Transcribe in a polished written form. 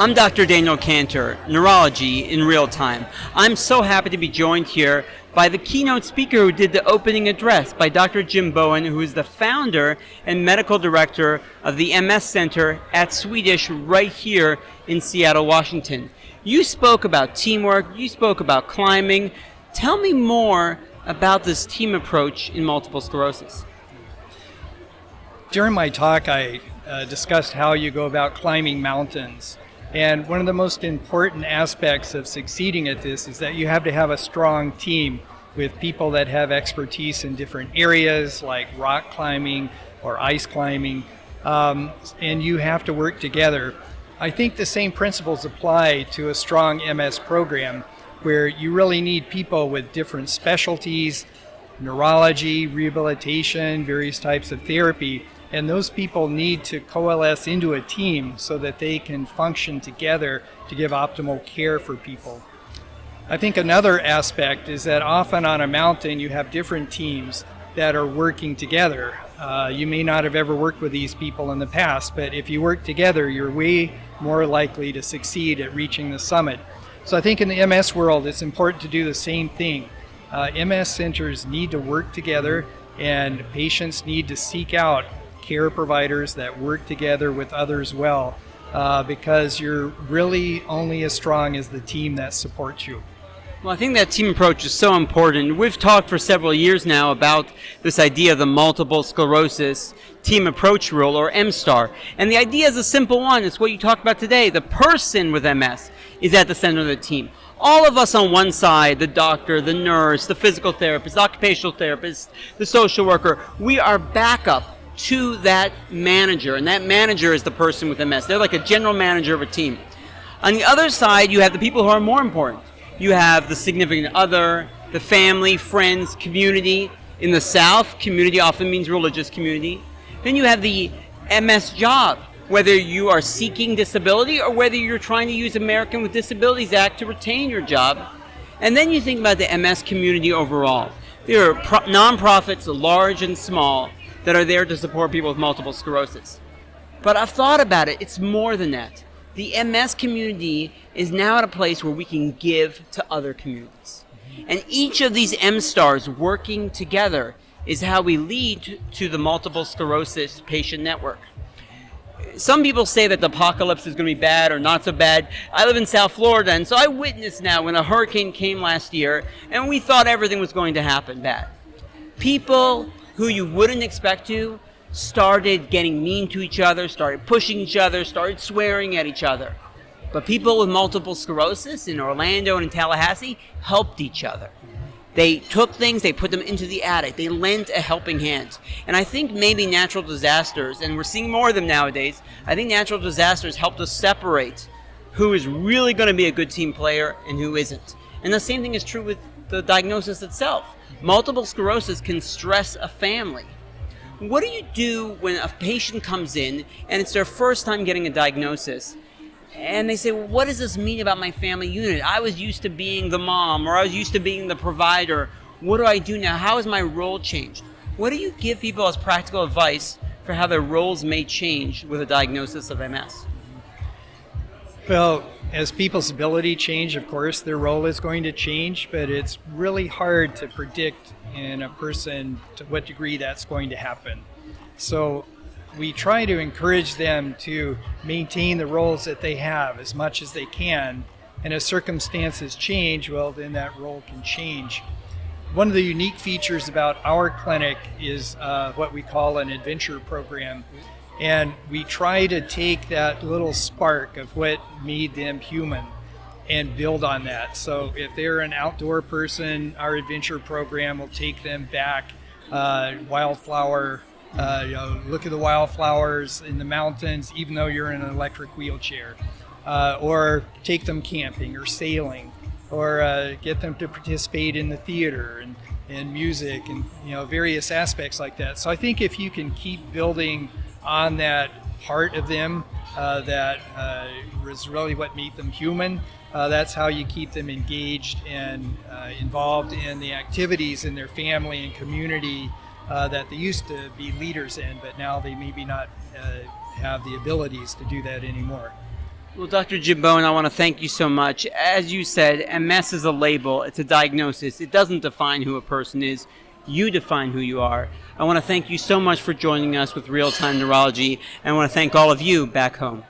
I'm Dr. Daniel Kantor, Neurology in Real Time. I'm so happy to be joined here by the keynote speaker who did the opening address, by Dr. Jim Bowen, who is the founder and medical director of the MS Center at Swedish right here in Seattle, Washington. You spoke about teamwork, you spoke about climbing. Tell me more about this team approach in multiple sclerosis. During my talk, I discussed how you go about climbing mountains. And one of the most important aspects of succeeding at this is that you have to have a strong team with people that have expertise in different areas like rock climbing or ice climbing, and you have to work together. I think the same principles apply to a strong MS program where you really need people with different specialties, neurology, rehabilitation, various types of therapy. And those people need to coalesce into a team so that they can function together to give optimal care for people. I think another aspect is that often on a mountain you have different teams that are working together. You may not have ever worked with these people in the past, but if you work together, you're way more likely to succeed at reaching the summit. So I think in the MS world, it's important to do the same thing. MS centers need to work together, and patients need to seek out care providers that work together with others well, because you're really only as strong as the team that supports you. Well, I think that team approach is so important. We've talked for several years now about this idea of the multiple sclerosis team approach rule, or MSTAR. And the idea is a simple one. It's what you talked about today. The person with MS is at the center of the team. All of us on one side, the doctor, the nurse, the physical therapist, the occupational therapist, the social worker, we are backup to that manager, and that manager is the person with MS. They're like a general manager of a team. On the other side, you have the people who are more important. You have the significant other, the family, friends, community. In the South, community often means religious community. Then you have the MS job, whether you are seeking disability or whether you're trying to use American with Disabilities Act to retain your job. And then you think about the MS community overall. There are nonprofits, large and small, that are there to support people with multiple sclerosis. But I've thought about it, it's more than that. The MS community is now at a place where we can give to other communities. And each of these MSTARs working together is how we lead to the multiple sclerosis patient network. Some people say that the apocalypse is going to be bad or not so bad. I live in South Florida, and so I witnessed now when a hurricane came last year, and we thought everything was going to happen bad. People who you wouldn't expect to started getting mean to each other, started pushing each other, started swearing at each other. But people with multiple sclerosis in Orlando and in Tallahassee helped each other. They took things, they put them into the attic, they lent a helping hand. And I think maybe natural disasters, and we're seeing more of them nowadays, I think natural disasters helped us separate who is really going to be a good team player and who isn't. And the same thing is true with the diagnosis itself. Multiple sclerosis can stress a family. What do you do when a patient comes in and it's their first time getting a diagnosis and they say, well, what does this mean about my family unit? I was used to being the mom, or I was used to being the provider. What do I do now? How has my role changed? What do you give people as practical advice for how their roles may change with a diagnosis of MS? Well, as people's ability change, of course, their role is going to change, but it's really hard to predict in a person to what degree that's going to happen. So we try to encourage them to maintain the roles that they have as much as they can, and as circumstances change, well, then that role can change. One of the unique features about our clinic is what we call an adventure program. And we try to take that little spark of what made them human and build on that. So if they're an outdoor person, our adventure program will take them back, wildflower, look at the wildflowers in the mountains, even though you're in an electric wheelchair, or take them camping or sailing, or get them to participate in the theater and music and various aspects like that. So I think if you can keep building on that part of them that was really what made them human, that's how you keep them engaged and involved in the activities in their family and community that they used to be leaders in, but now they maybe not have the abilities to do that anymore. Well, Dr. Jim Bowen, I want to thank you so much. As you said, MS is a label, it's a diagnosis. It doesn't define who a person is. You define who you are. I want to thank you so much for joining us with Real Time Neurology, and I want to thank all of you back home.